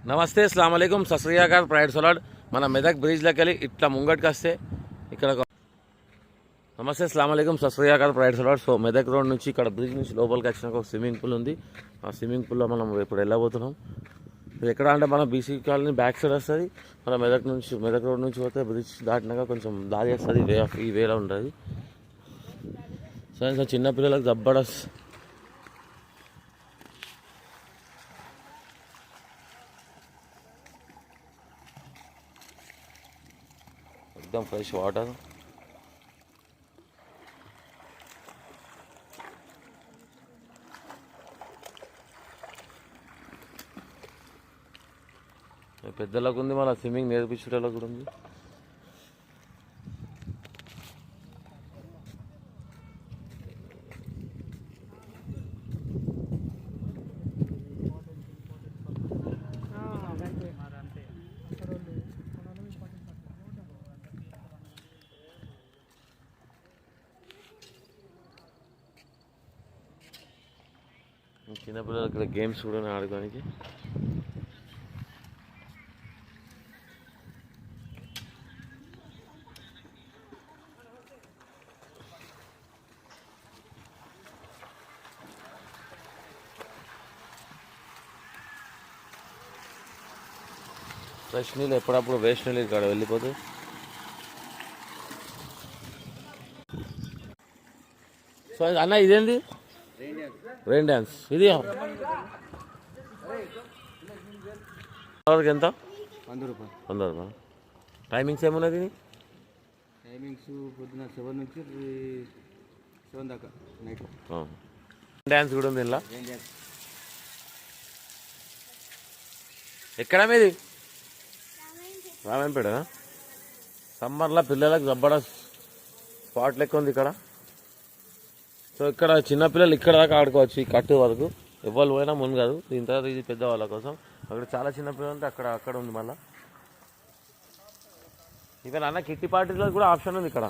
నమస్తే అస్సలాము అలైకుం సస్రియాకార్ ప్రైడ్ సలాడ్ మన మెదక్ బ్రిడ్జ్లోకి వెళ్ళి ఇట్లా ముంగటికి వస్తే ఇక్కడ నమస్తే అస్సలాము అలైకుం సస్రియాకార్ ప్రైడ్ సలాడ్. సో మెదక్ రోడ్ నుంచి ఇక్కడ బ్రిడ్జ్ నుంచి లోపలికి వచ్చినాక ఒక స్విమ్మింగ్ పూల్ ఉంది. ఆ స్విమ్మింగ్ పూల్లో మనం ఇప్పుడు వెళ్ళబోతున్నాం. ఇది ఎక్కడ అంటే మన బీసీ కాలనీ బ్యాక్ సైడ్ వస్తుంది. మన మెదక్ రోడ్ నుంచి పోతే బ్రిడ్జ్ దాటినాక కొంచెం దారి వస్తుంది. ఈ వేలో ఉంటుంది. సో చిన్నపిల్లలకు జబర్దస్త్ एकदम फ्रेश वाटर. పెద్దలకు ఉంది, మన స్విమ్మింగ్ నేర్పించేటోళ్ళకు కూడా ఉంది. చిన్నపిల్లలు ఇక్కడ గేమ్స్ కూడా ఆడుకోవడానికి. ఫ్రెష్ నీళ్ళు ఎప్పుడప్పుడు వేస్ట్ నీళ్ళు ఇక్కడ వెళ్ళిపోతాయి. సో అన్న ఇదేంది? Rain dance. ఇది ఎంత? 100 రూపాయలు. 100 రూపాయలు. టైమింగ్స్ ఏమున్నది? టైమింగ్స్ పొద్దున 7 నుంచి 7 దాకా నైట్. డ్యాన్స్ కూడా ఉంది ఇలా. ఎక్కడ మీది? రామాయంపేట. సమ్మర్లో పిల్లలకు జబర్దస్త్ స్పాట్ లెక్క ఉంది ఇక్కడ. సో ఇక్కడ చిన్నపిల్లలు ఇక్కడ దాకా ఆడుకోవచ్చు. ఈ కట్టు వరకు ఎవరు పోయినా ముందు కాదు. దీని తర్వాత ఇది పెద్దవాళ్ళ కోసం. అక్కడ చాలా చిన్నపిల్లలు ఉంటే అక్కడ ఉంది. మళ్ళీ ఇక అన్న కిట్టి పార్టీలో కూడా ఆప్షన్ ఉంది ఇక్కడ.